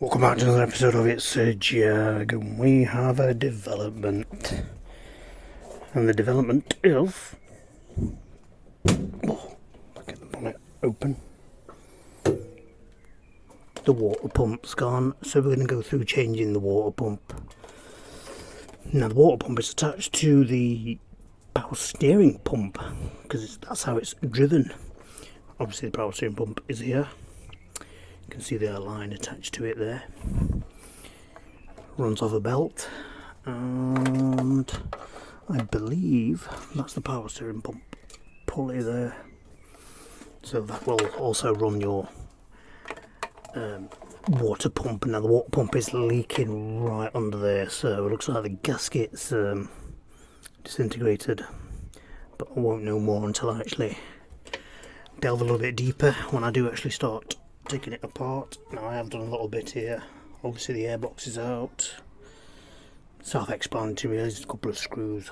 Welcome back to another episode of It's a Jag, and we have a development. And the development is... Oh, I'll get the bonnet open. The water pump's gone, so we're going to go through changing the water pump. Now the water pump is attached to the power steering pump, because that's how it's driven. Obviously the power steering pump is here. You can see the line attached to it there. Runs off a belt, and I believe that's the power steering pump pulley there. So that will also run your water pump. Now the water pump is leaking right under there, so it looks like the gasket's disintegrated, but I won't know more until I actually delve a little bit deeper, when I do actually start taking it apart. Now I have done a little bit here. Obviously the airbox is out. Self-explanatory, there's a couple of screws.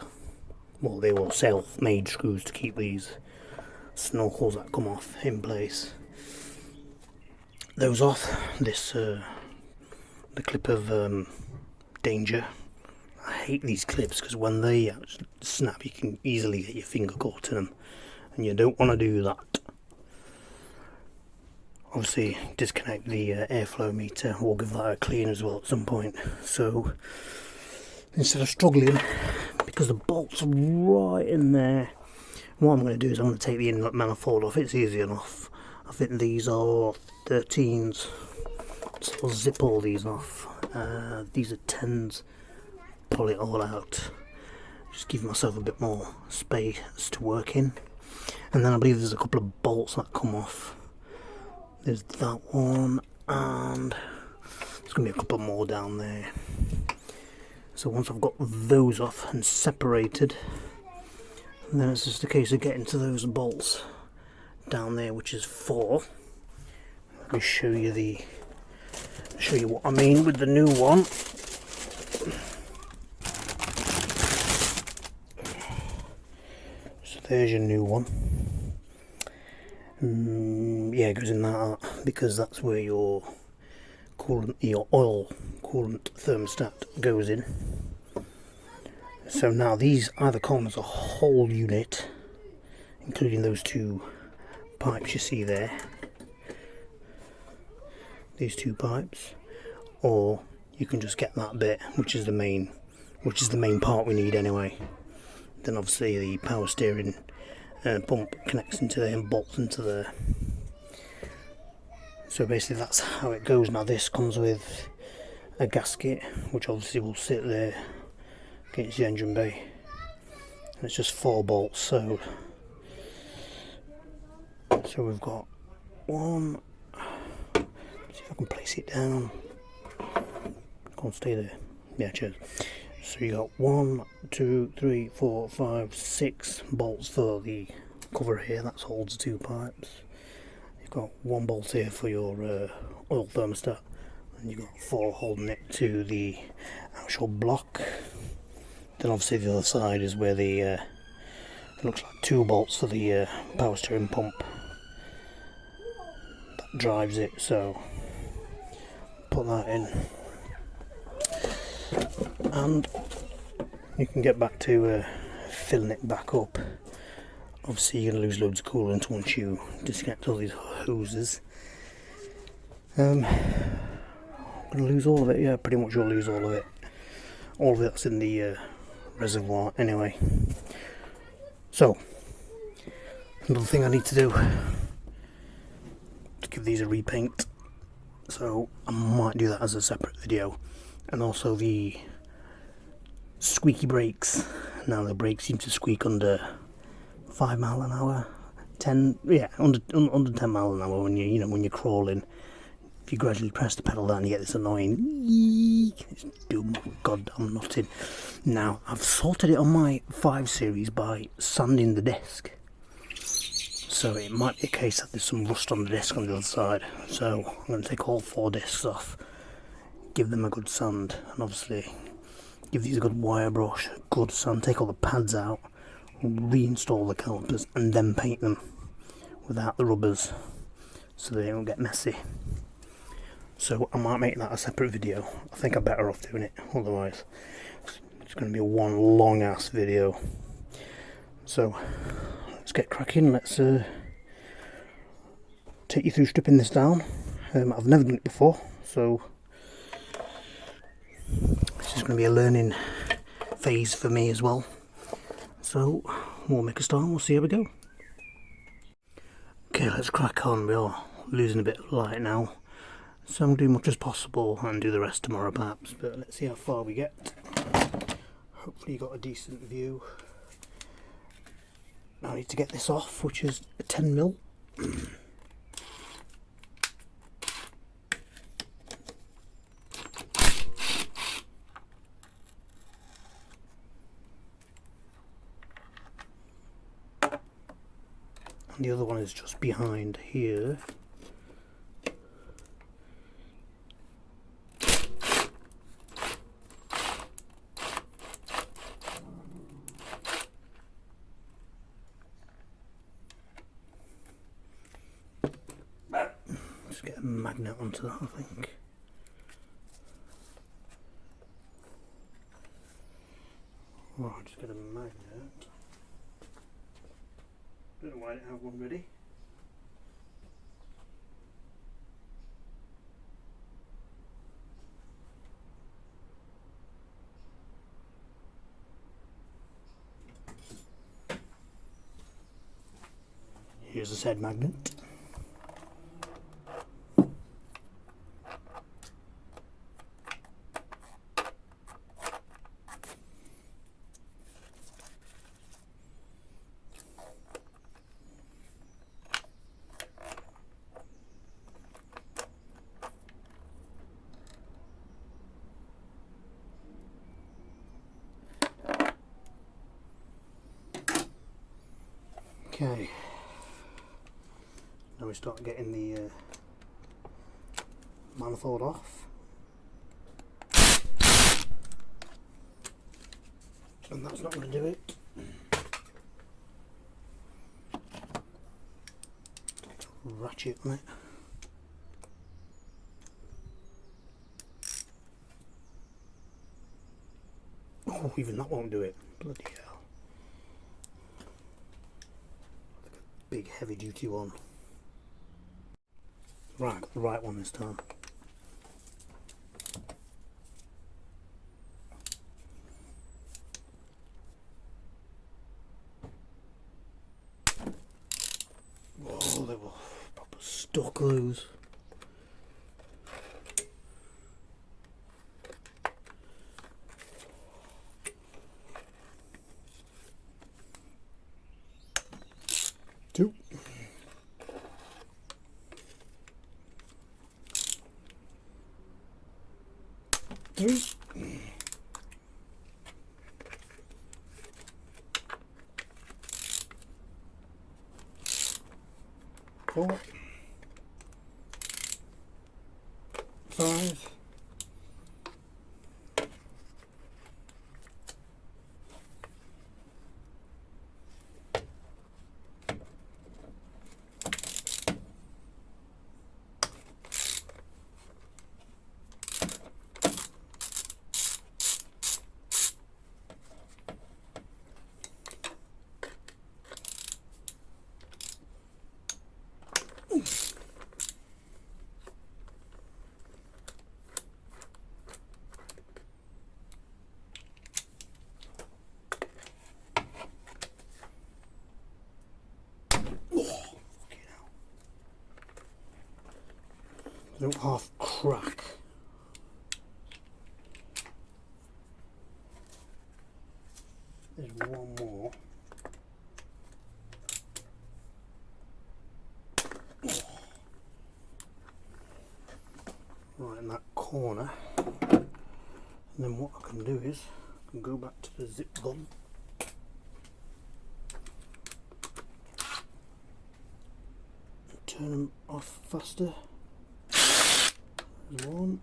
Well, they were self-made screws to keep these snorkels that come off in place. Those off. This the clip of danger. I hate these clips because when they snap, you can easily get your finger caught in them, and you don't want to do that. Obviously disconnect the airflow meter. We'll give that a clean as well at some point. So instead of struggling, because the bolt's right in there, what I'm going to do is I'm going to take the inlet manifold off. It's easy enough. I think these are 13s, so I'll zip all these off. These are 10s. Pull it all out. Just give myself a bit more space to work in. And then I believe there's a couple of bolts that come off. There's that one, and there's going to be a couple more down there. So once I've got those off and separated, then it's just a case of getting to those bolts down there, which is 4. Let me show you what I mean with the new one. So there's your new one. Yeah, it goes in that, because that's where your coolant, your oil coolant thermostat goes in. So now these either come as a whole unit, including those 2 pipes you see there, these 2 pipes, or you can just get that bit, which is the main part we need anyway. Then obviously the power steering pump connects into there and bolts into there. So basically that's how it goes. Now this comes with a gasket, which obviously will sit there against the engine bay, and it's just 4 bolts. So we've got one. Let's see if I can place it down. Can't stay there. Yeah, cheers. So you got 1, 2, 3, 4, 5, 6 bolts for the cover here. That holds 2 pipes. You've got 1 bolt here for your oil thermostat, and you've got 4 holding it to the actual block. Then obviously the other side is where the it looks like 2 bolts for the power steering pump that drives it. So put that in, and you can get back to filling it back up. Obviously you're going to lose loads of coolant once you disconnect all these hoses. I'm going to lose all of it. Yeah, pretty much you'll lose all of it. All of that's in the reservoir anyway. So another thing I need to do to give these a repaint, so I might do that as a separate video. And also the squeaky brakes. Now the brakes seem to squeak under 5 mile an hour, 10, yeah, under 10 mile an hour when when you're crawling. If you gradually press the pedal down, you get this annoying it's doom goddamn nutting. Now I've sorted it on my 5 series by sanding the disc, so it might be a case that there's some rust on the disc on the other side. So I'm going to take all 4 discs off, give them a good sand, and obviously give these a good wire brush, good sand, take all the pads out, reinstall the calipers, and then paint them without the rubbers so they don't get messy. So I might make that a separate video. I think I'm better off doing it, otherwise it's going to be one long ass video. So let's get cracking. Let's take you through stripping this down. I've never done it before, so this is going to be a learning phase for me as well. So we'll make a start and we'll see how we go. Okay, let's crack on. We are losing a bit of light now, so I'm going to do as much as possible and do the rest tomorrow perhaps, but let's see how far we get. Hopefully you got a decent view. Now I need to get this off, which is a 10mm. And the other one is just behind here. Just get a magnet onto that, I think. Oh, I'll just get a magnet. Don't know why I didn't have one ready. Here's a said magnet. Okay, now we start getting the manifold off, and that's not going to do it. Ratchet on it. Oh, even that won't do it. Bloody hell. Big heavy duty one. Right, got the right one this time. Whoa, they were proper stuck loose. Two. Three. Four. Five. 'They don't half crack. There's one more. Right in that corner. And then what I can do is I can go back to the zip gun. And turn them off faster. There's one.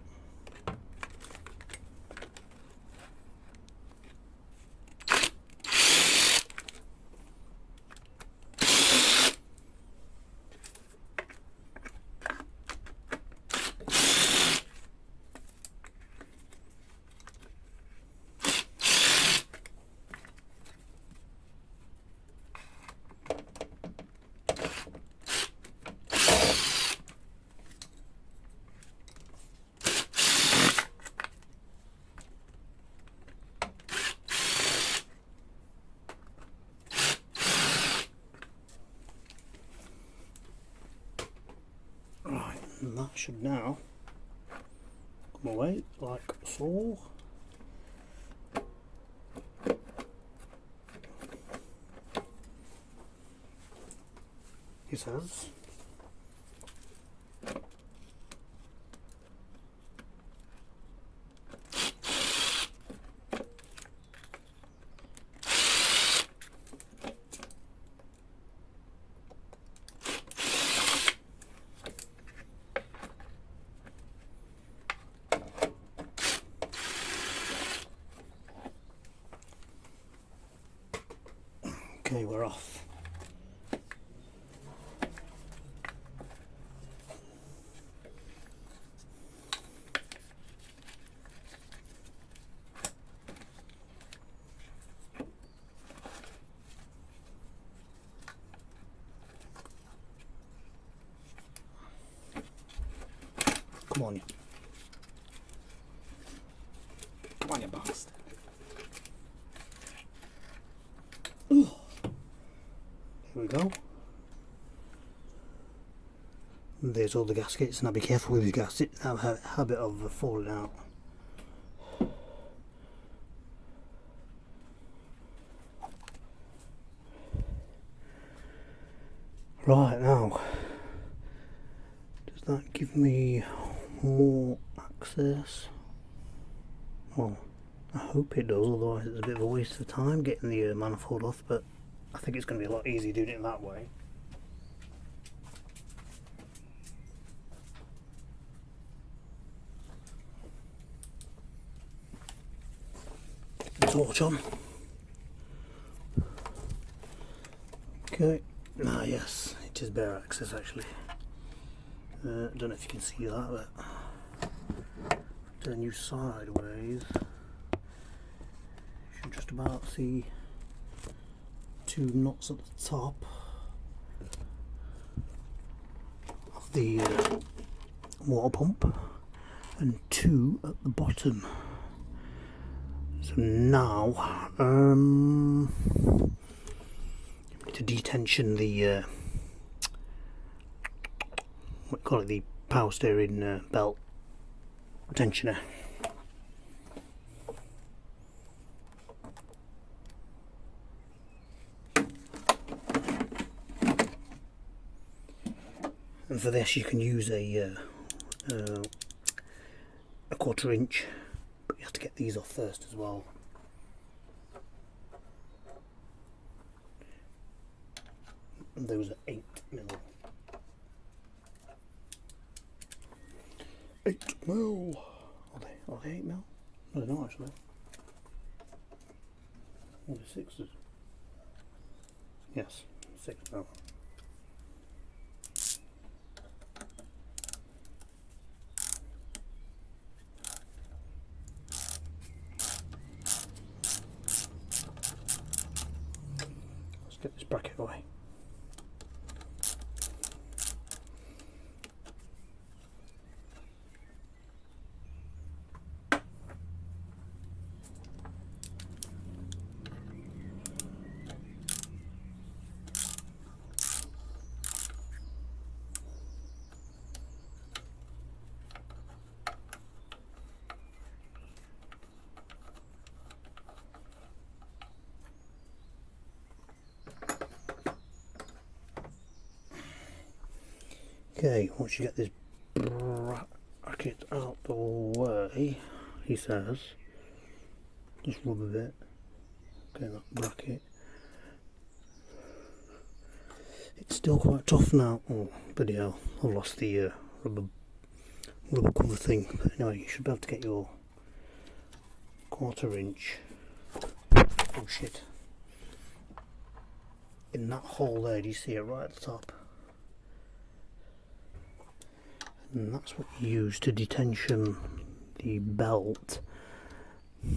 And that should now come away like so. He says. Okay, we're off. Come on, you. Come on, you bastard. Ooh. Here we go. And there's all the gaskets. Now be careful with these gaskets. They have a habit of falling out. Right, now, does that give me more access? Well, I hope it does, otherwise it's a bit of a waste of time getting the manifold off, but I think it's going to be a lot easier doing it that way. Torch on. Okay. Ah yes, it is bare access actually. I don't know if you can see that, but turn you sideways, you should just about see two knots at the top of the water pump and two at the bottom. So now to detension the what call it, the power steering belt tensioner. And for this you can use a 1/4 inch, but you have to get these off first as well. And those are 8mm. 8mm. Are they 8mm? No, they're not actually. Oh, they're 6s. Yes, 6mm. Let's get this bracket away. Okay, once you get this bracket out the way, he says, just rub a bit. Okay, that bracket. It's still quite tough now. Oh, bloody hell, I've lost the rubber cover thing. But anyway, you should be able to get your 1/4 inch. Oh shit. In that hole there, do you see it right at the top? And that's what you use to detension the belt. I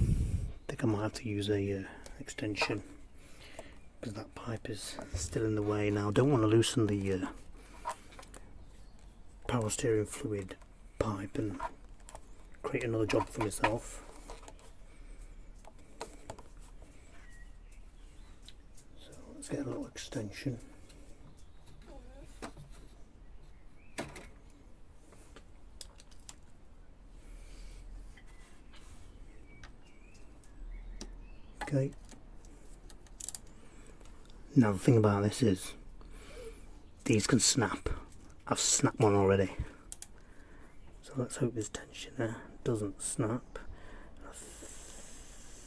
think I might have to use a extension because that pipe is still in the way now. Don't want to loosen the power steering fluid pipe and create another job for myself. So let's get a little extension. Okay. Now the thing about this is, these can snap. I've snapped one already. So let's hope this tensioner doesn't snap. I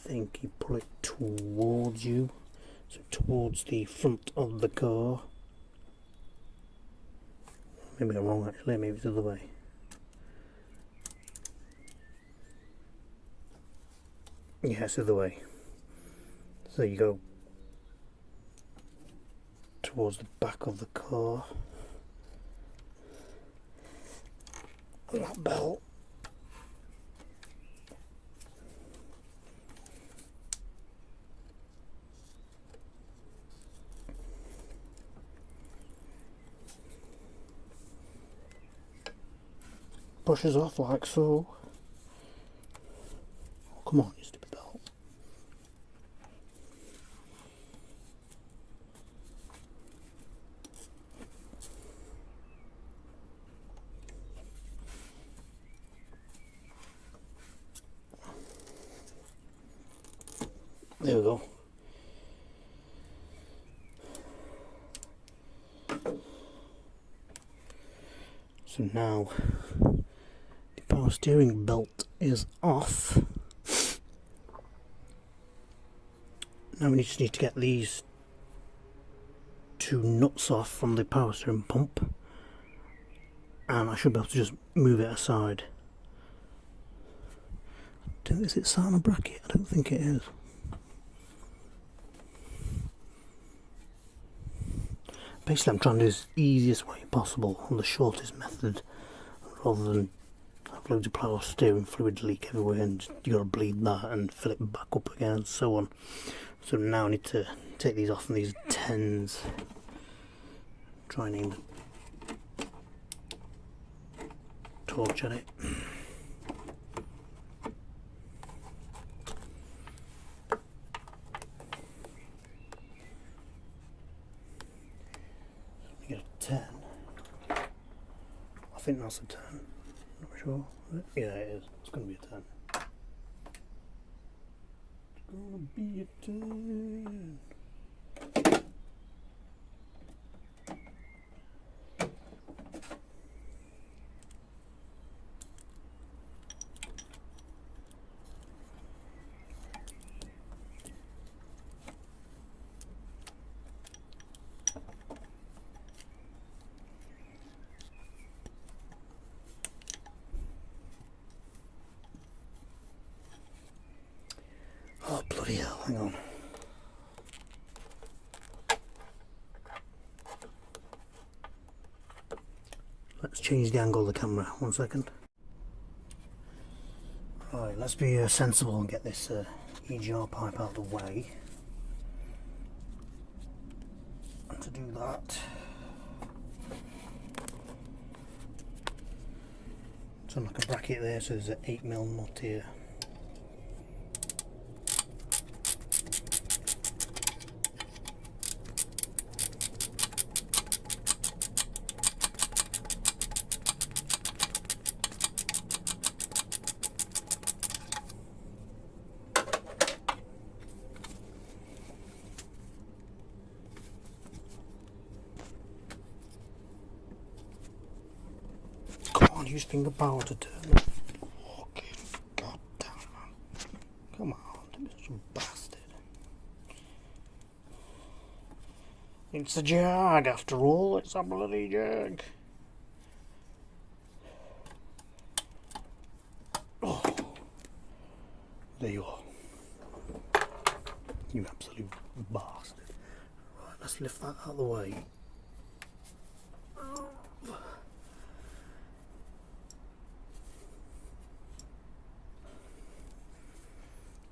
think you pull it towards you, so towards the front of the car. Maybe I'm wrong actually, maybe it's the other way. Yeah, it's the other way. So you go towards the back of the car. And that belt. Pushes off like so. Oh, come on, you stupid belt. There we go. So now the power steering belt is off. Now we just need to get these two nuts off from the power steering pump, and I should be able to just move it aside. Is it sat on a bracket? I don't think it is. Basically I'm trying to do this the easiest way possible, on the shortest method, rather than have loads of power steering fluid leak everywhere and you got to bleed that and fill it back up again and so on. So now I need to take these off, and these 10s, try and aim the torch at it. Get a 10. I think that's a 10. Not sure. Yeah, it is. It's going to be a 10. It's going to be a 10. Oh, bloody hell, hang on. Let's change the angle of the camera, 1 second. Right, let's be sensible and get this EGR pipe out of the way. And to do that, so like a bracket there, so there's an 8mm nut here. Use finger power to turn it. Fucking goddamn man. Come on, don't be such a bastard. It's a Jag after all, it's a bloody Jag. Oh, there you are. You absolute bastard. Right, let's lift that out of the way.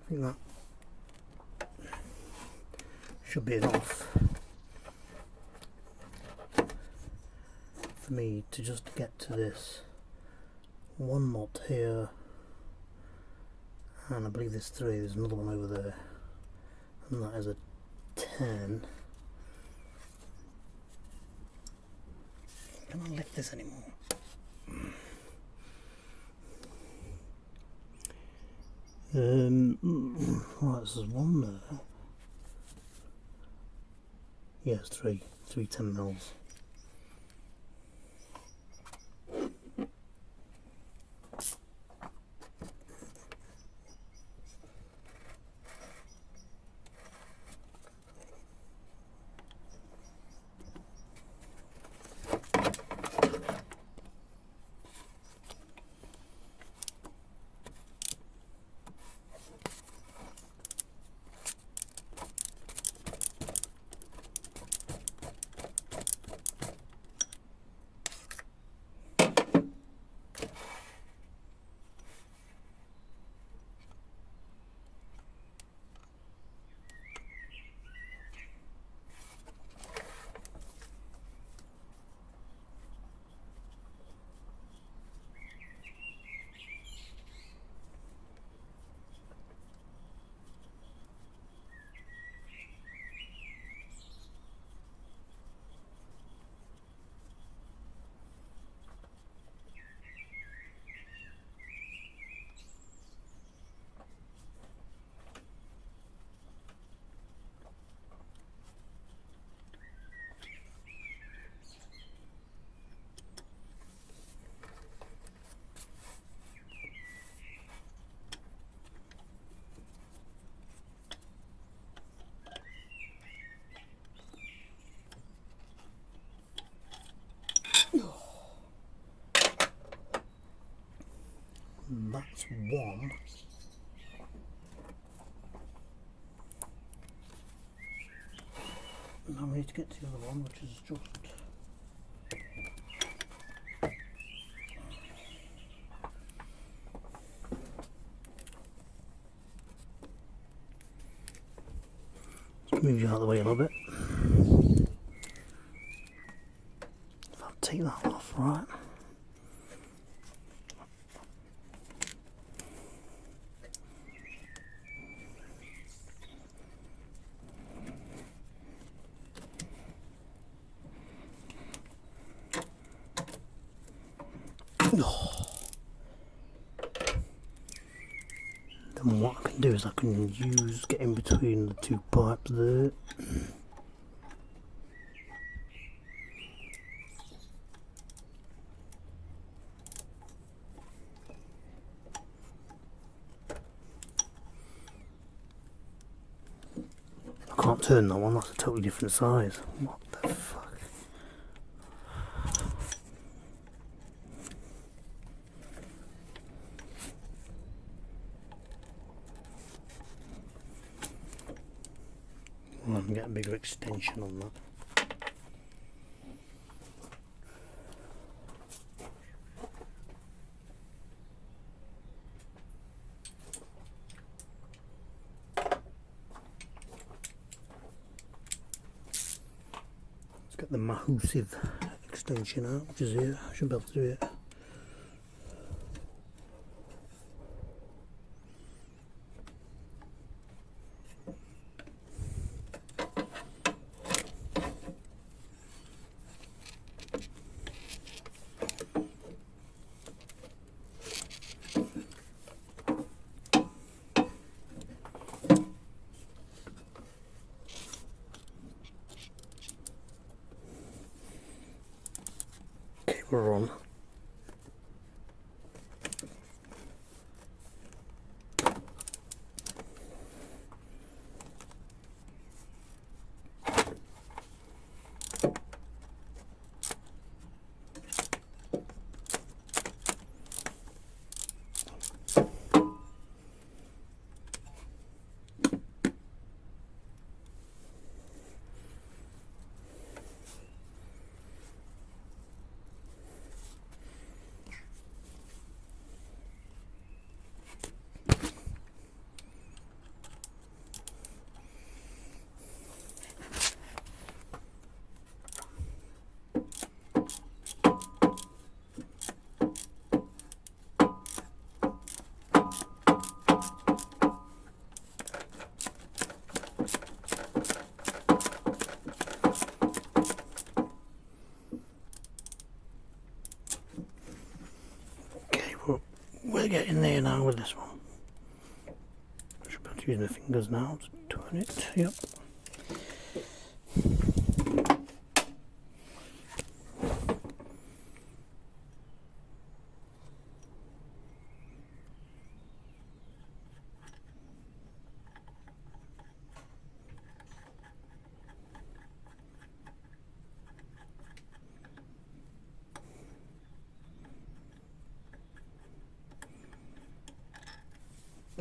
I think that should be enough for me to just get to this one knot here, and I believe there's 3, there's another one over there, and that is a 10. Can I lift this anymore? Right, there's one there. Yes, three 10mm. That's one. Now we need to get to the other one, which is just let's move you out of the way a little bit. If I take that off, right. Then what I can do is I can get in between the two pipes there. I can't turn that one, that's a totally different size. What the fuck? Well, I can get a bigger extension on that. Let's get the massive extension out, which is here. I should be able to do it. We're on. We're getting there now with this one. use my fingers now to turn it. Yep.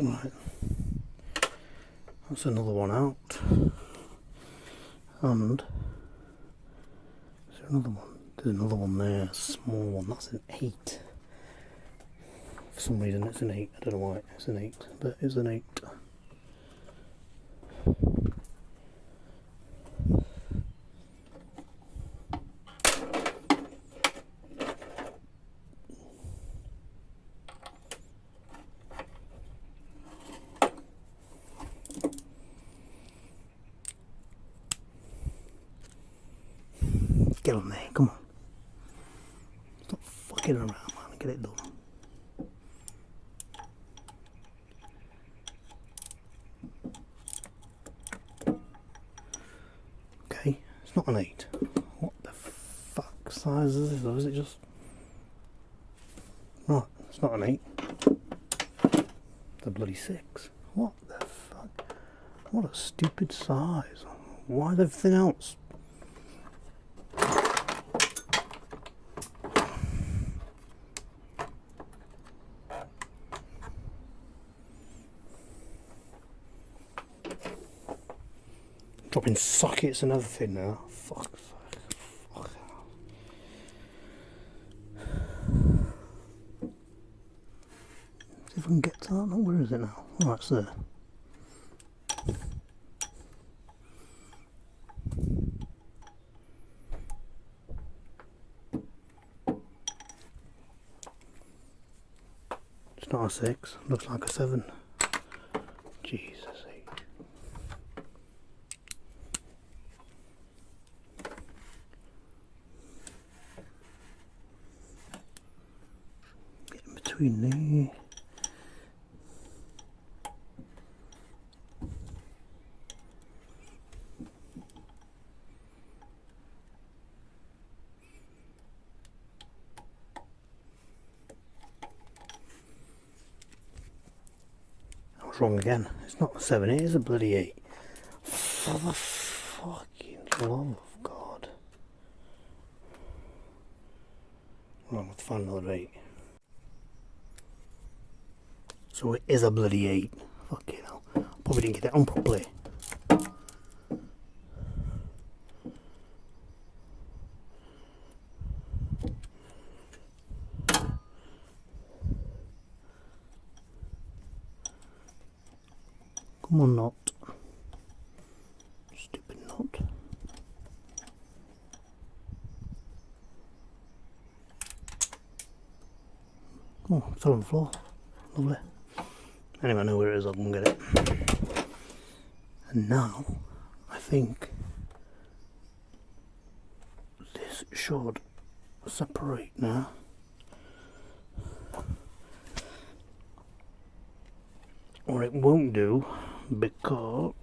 Right, that's another one out. And is there another one? There's another one there, a small one. That's an 8. For some reason it's an 8. I don't know why it's an 8, but it's an 8. Get on there, come on. Stop fucking around, man. Get it done. Okay, it's not an 8. What the fuck size is this, or is it just... Right, it's not an 8. It's a bloody 6. What the fuck? What a stupid size. Why is everything else? Dropping sockets and everything now. Fuck. See if I can get to that. No, where is it now? Oh, it's there. It's not a 6. Looks like a 7. Jesus. Between there. I was wrong again. It's not a 7, it is a bloody 8. For the fucking love of God. Right, let's find another 8. So it is a bloody 8. Fucking hell. Probably didn't get it on properly. Come on, knot. Stupid knot. Oh, it's all on the floor. Lovely. Anyway, I know where it is, I'll go and get it. And now, I think this should separate now. Or it won't do, because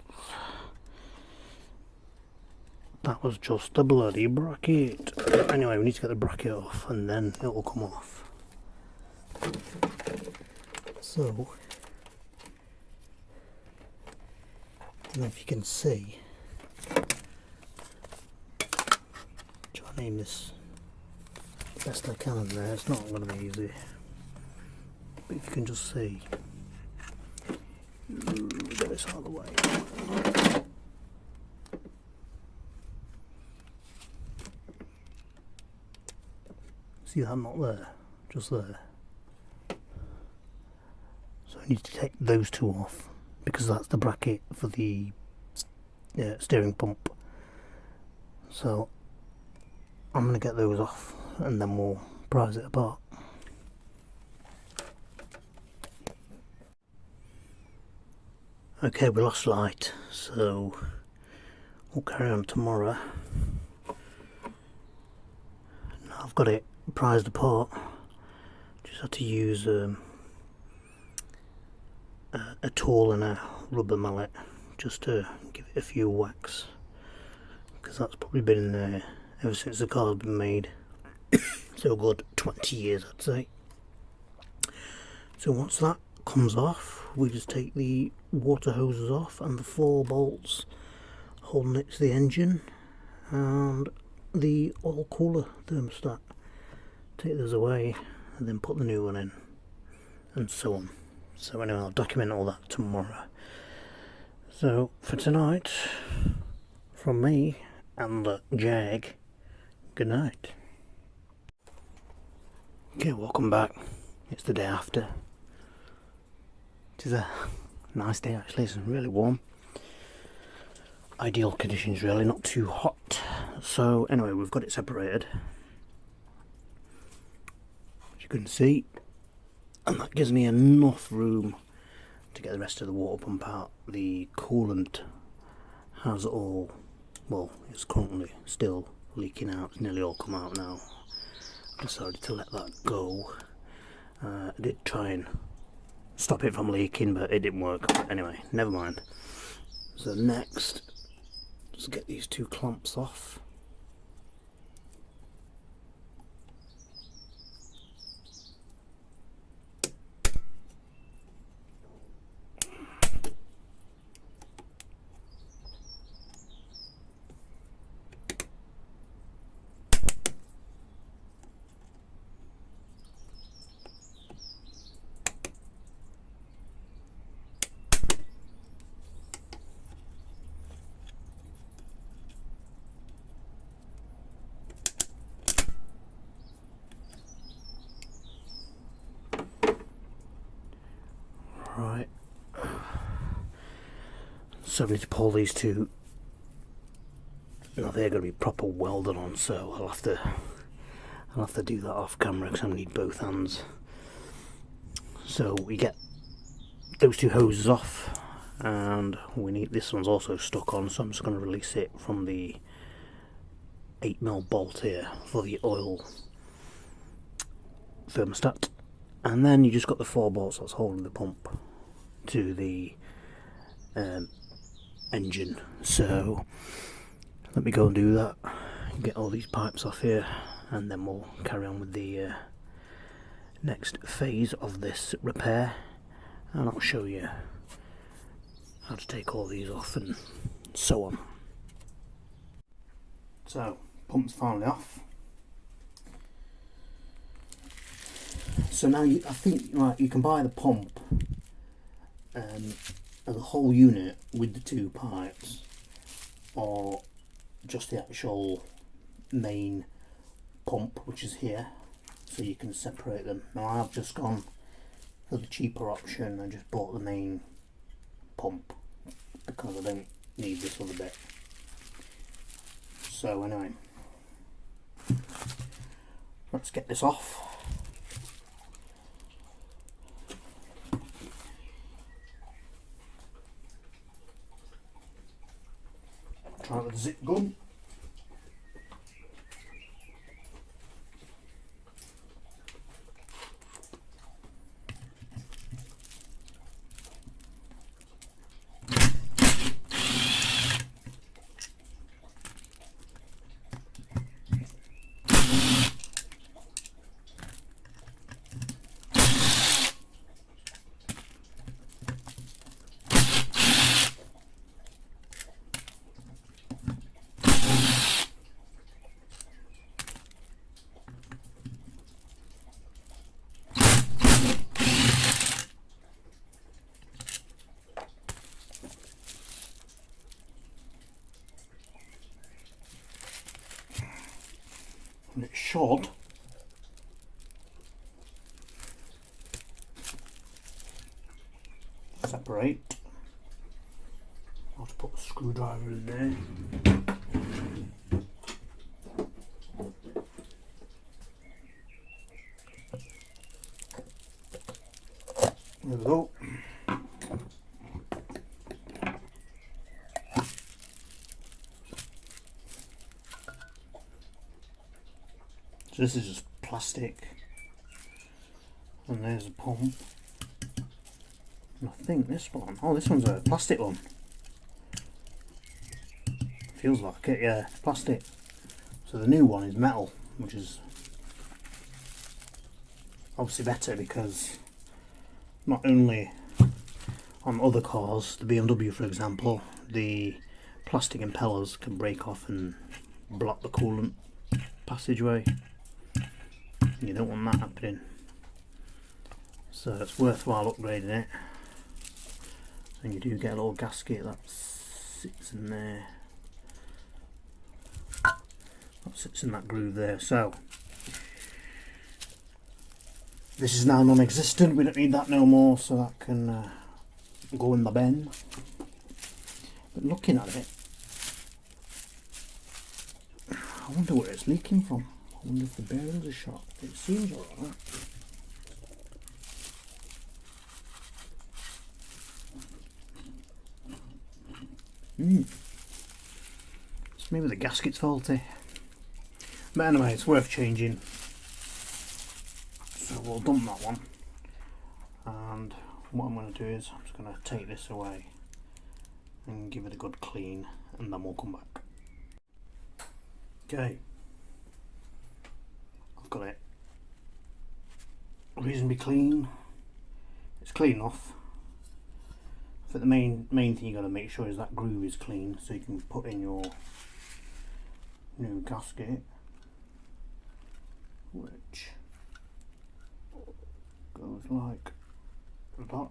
that was just a bloody bracket. Anyway, we need to get the bracket off and then it will come off. So, I don't know if you can see. Try and aim this best I can there. It's not going to be easy, but if you can just see. Get this out of the way. See that knot there? Just there. So I need to take those two off because that's the bracket for the steering pump. So I'm going to get those off and then we'll prise it apart. Okay, we lost light, so we'll carry on tomorrow. Now I've got it prized apart. Just had to use a tool and a rubber mallet just to give it a few whacks, because that's probably been in there ever since the car's been made. So a good 20 years, I'd say. So once that comes off, we just take the water hoses off and the 4 bolts holding it to the engine and the oil cooler thermostat. Take those away and then put the new one in, and so on. So anyway, I'll document all that tomorrow. So for tonight, from me and the Jag, good night. Okay, welcome back. It's the day after. It is a nice day actually, it's really warm. Ideal conditions really, not too hot. So anyway, we've got it separated, as you can see, and that gives me enough room to get the rest of the water pump out. The coolant has all, well, it's currently still leaking out, it's nearly all come out now. I decided to let that go. I did try and stop it from leaking, but it didn't work. But anyway, never mind. So next, just get these 2 clamps off. Right, so I need to pull these 2. Now they're going to be proper welded on, so I'll have to do that off camera because I need both hands. So we get those 2 hoses off, and we need, this one's also stuck on, so I'm just going to release it from the 8mm bolt here for the oil thermostat. And then you just got the 4 bolts that's holding the pump to the engine. So let me go and do that, get all these pipes off here, and then we'll carry on with the next phase of this repair, and I'll show you how to take all these off and so on. So pump's finally off. So now I think you can buy the pump as a whole unit with the 2 pipes, or just the actual main pump, which is here, so you can separate them. Now I've just gone for the cheaper option and just bought the main pump because I don't need this other bit. So anyway, let's get this off. Try with the zip gun. And it should separate. I'll have to put the screwdriver in there. There we go. So this is just plastic, and there's a pump. And I think this one, oh, this one's a plastic one. Feels like it, yeah, plastic. So the new one is metal, which is obviously better because not only on other cars, the BMW for example, the plastic impellers can break off and block the coolant passageway. You don't want that happening. So it's worthwhile upgrading it. And you do get a little gasket that sits in there. That sits in that groove there. So this is now non-existent. We don't need that no more. So that can go in the bin. But looking at it, I wonder where it's leaking from. I wonder if the bearings are shot. It seems alright. So maybe the gasket's faulty. But anyway, it's worth changing. So we'll dump that one. And what I'm going to do is I'm just going to take this away and give it a good clean, and then we'll come back. Okay. I've got it reasonably clean. It's clean enough. I think the main thing you got to make sure is that groove is clean, so you can put in your new gasket, which goes like that.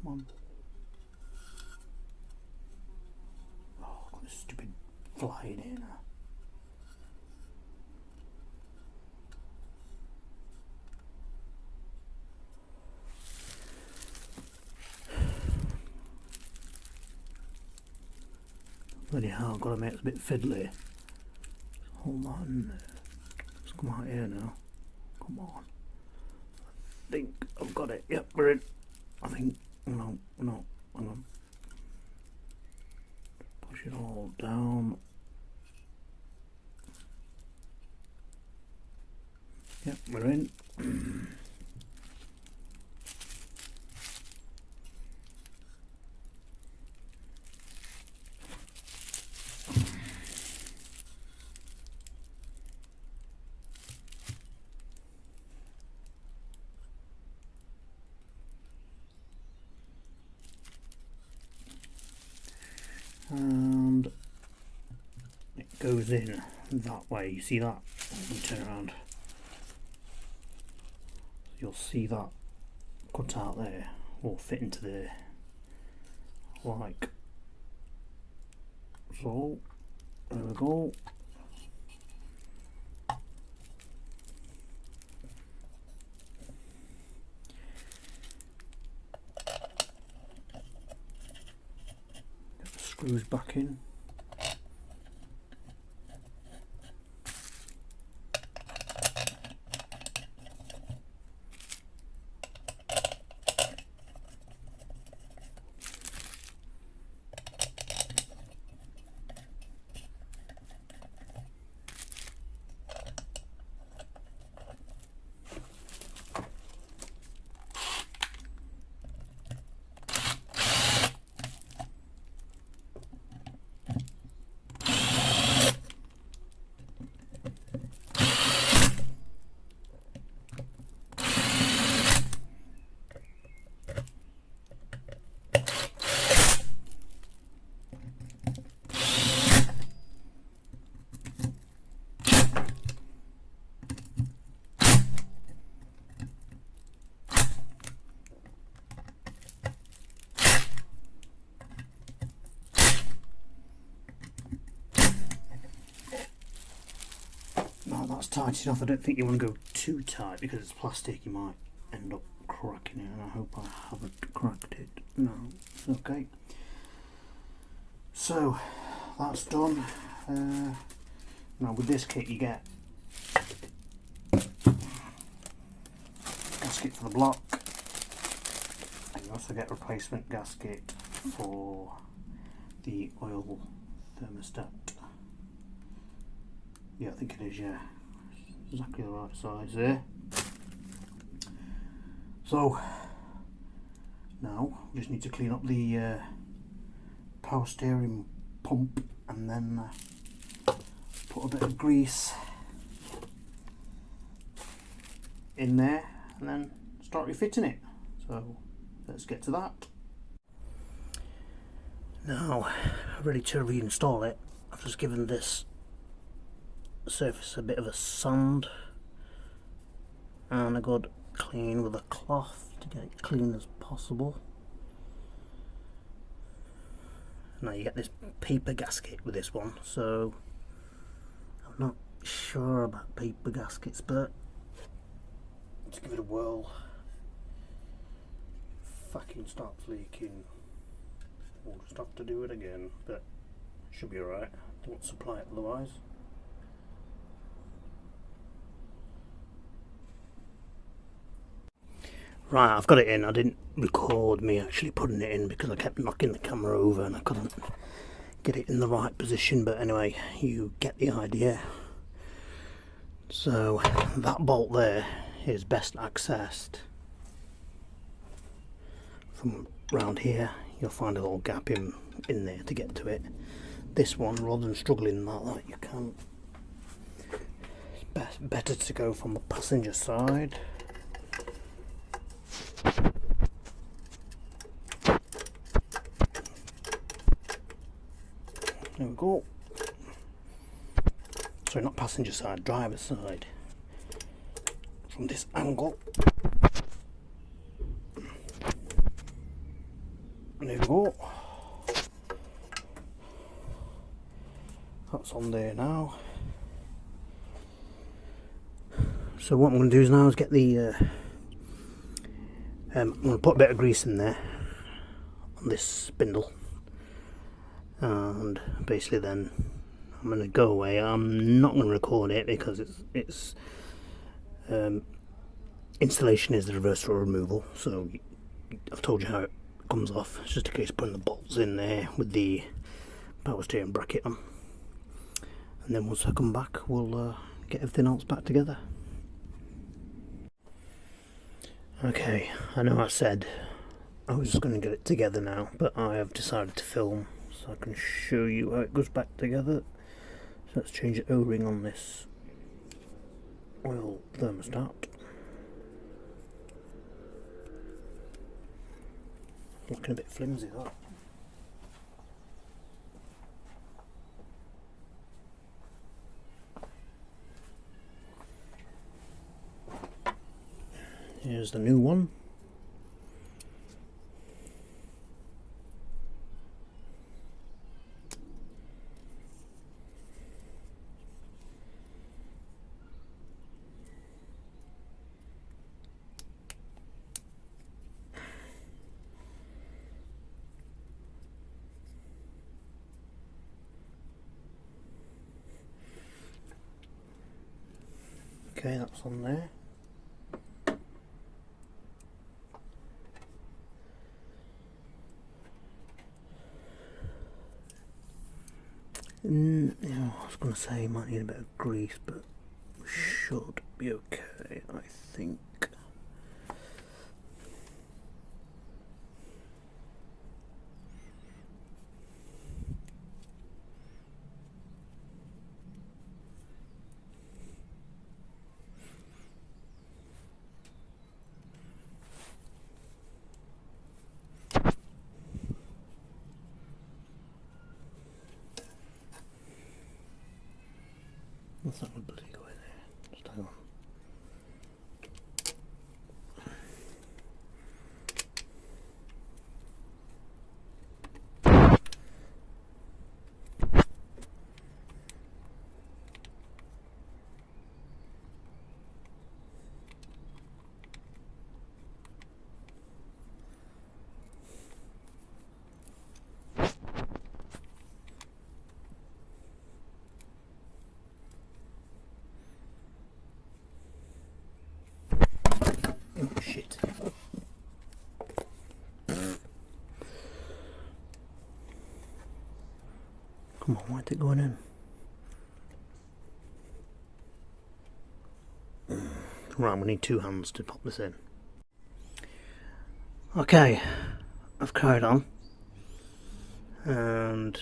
Come on. Oh, got this stupid fly in here now. Bloody hell, I've got to make it a bit fiddly. Hold that in there. Let's come out here now. Come on. I think I've got it. Yep, we're in. I think. No, hang on. Push it all down. Yep, we're in. And it goes in that way. You see that? Let me turn around. You'll see that cut out there will fit into there like so. There we go. Get the screws back in. Now that's tight enough. I don't think you want to go too tight because it's plastic. You might end up cracking it, and I hope I haven't cracked it. No, it's okay. So that's done. Now with this kit you get gasket for the block, and you also get replacement gasket for the oil thermostat. Yeah, I think it is, yeah. Exactly the right size there. So now we just need to clean up the power steering pump and then put a bit of grease in there and then start refitting it. So let's get to that. Now, ready to reinstall it, I've just given this surface a bit of a sand and a good clean with a cloth to get it clean as possible. Now you get this paper gasket with this one, so I'm not sure about paper gaskets, but let's give it a whirl. Fucking starts leaking, we'll just have to do it again, but should be alright. Don't supply it otherwise. Right, I've got it in. I didn't record me actually putting it in because I kept knocking the camera over and I couldn't get it in the right position, but anyway, you get the idea. So that bolt there is best accessed from around here. You'll find a little gap in there to get to it. This one, rather than struggling like that, you can. It's better to go from the passenger side. There we go. Sorry, not passenger side, driver's side. From this angle. There we go. That's on there now. So what I'm going to do is now is get the I'm going to put a bit of grease in there on this spindle, and basically then I'm going to go away. I'm not going to record it because it's installation is the reverse roll removal, so I've told you how it comes off. It's just a case of putting the bolts in there with the power steering bracket on, and then once I come back we'll get everything else back together. Okay, I know I said I was just going to get it together now, but I have decided to film so I can show you how it goes back together. So let's change the O-ring on this oil thermostat. Looking a bit flimsy, that. Here's the new one. Okay, that's on there. Yeah, I was going to say you might need a bit of grease, but we should be okay, I think. That's not going to bloody go in there. Just hang on. Come on, why's it going in? Right, we need 2 hands to pop this in. Okay, I've carried on, and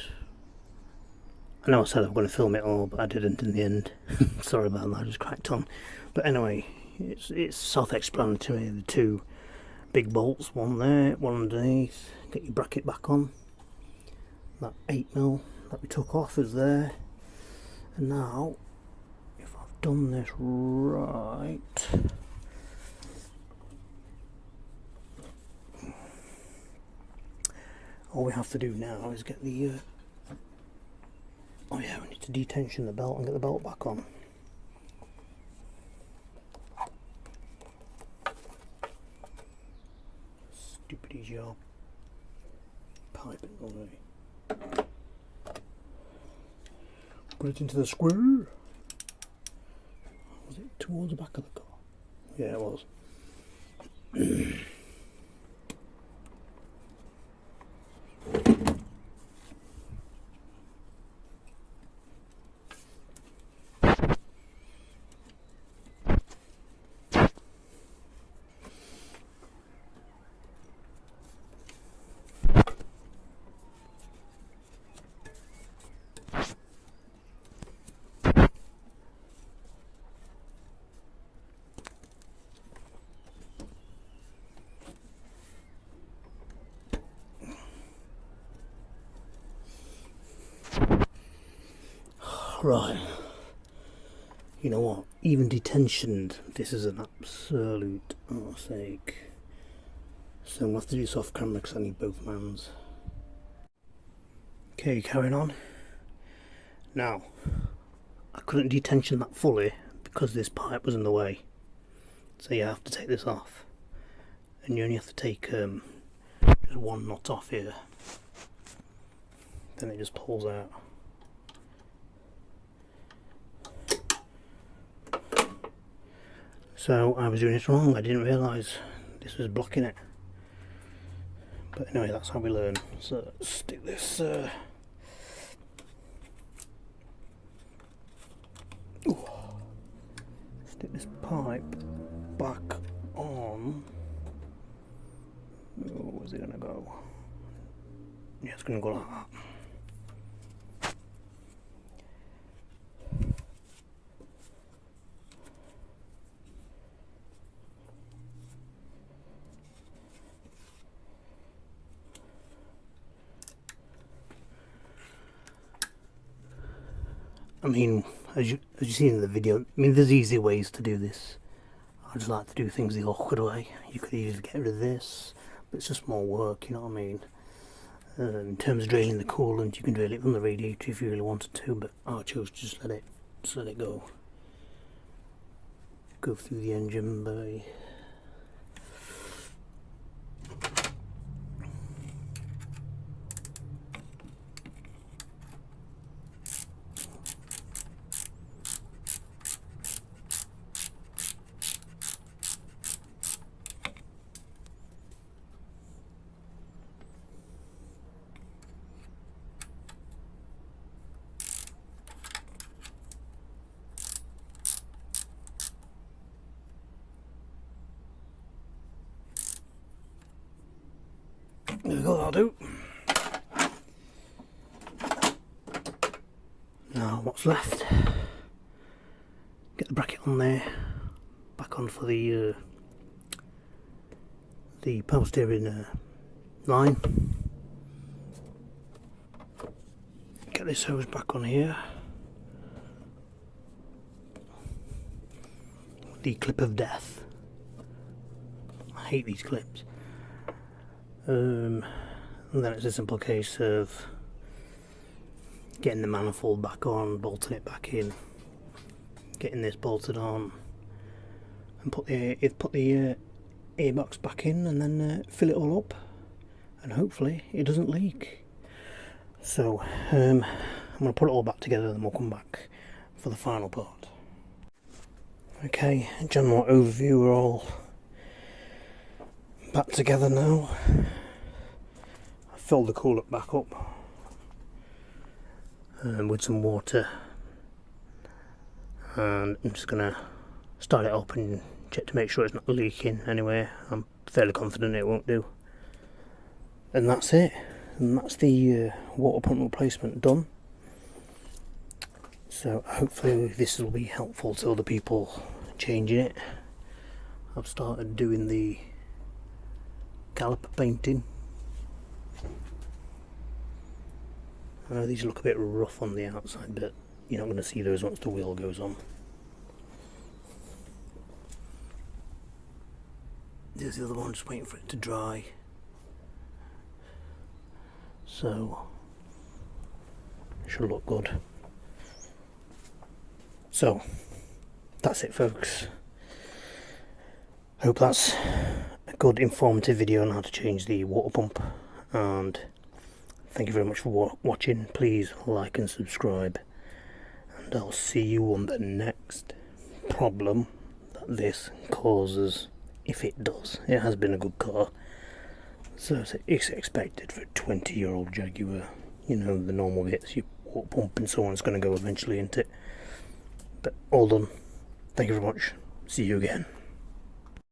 I know I said I was going to film it all, but I didn't in the end. Sorry about that, I just cracked on. But anyway, it's self-explanatory. The 2 big bolts, one there, one underneath. Get your bracket back on. That 8mm that we took off is there. And now, if I've done this right, all we have to do now is get the oh yeah, we need to detension the belt and get the belt back on. Stupid job. Piping already. Put it into the screw. Was it towards the back of the car? Yeah, it was. Right, you know what, even detentioned, this is an absolute arse ache. So I'm going to have to do this off camera because I need both hands. Okay, carrying on. Now, I couldn't detension that fully because this pipe was in the way. So you have to take this off. And you only have to take just 1 knot off here. Then it just pulls out. So I was doing it wrong, I didn't realise this was blocking it. But anyway, that's how we learn. So stick this stick this pipe back on. Oh, where's it gonna go? Yeah, it's gonna go like that. I mean, as you see in the video, I mean, there's easy ways to do this. I just like to do things the awkward way. You could easily get rid of this, but it's just more work, you know what I mean? In terms of draining the coolant, you can drain it from the radiator if you really wanted to, but I chose to just let it go through the engine bay. There we go, that'll do. Now what's left? Get the bracket on there, back on for the power steering line. Get this hose back on here. The clip of death. I hate these clips. And then it's a simple case of getting the manifold back on, bolting it back in, getting this bolted on, and put the airbox back in, and then fill it all up, and hopefully it doesn't leak. So I'm going to put it all back together, and then we'll come back for the final part. Okay, general overview, we're all back together now. I filled the coolant back up. with some water, and I'm just gonna start it up and check to make sure it's not leaking anyway. I'm fairly confident it won't do. And that's it. And that's the water pump replacement done. So hopefully this will be helpful to other people changing it. I've started doing the caliper painting. I know these look a bit rough on the outside, but you're not going to see those once the wheel goes on. There's the other one, just waiting for it to dry. So, should look good. So, that's it folks. Hope that's a good informative video on how to change the water pump, and thank you very much for watching. Please like and subscribe, and I'll see you on the next problem that this causes, if it does. It has been a good car, so it's expected for a 20-year-old Jaguar. You know, the normal bits, your water pump and so on, is going to go eventually into it. But all done. Thank you very much. See you again.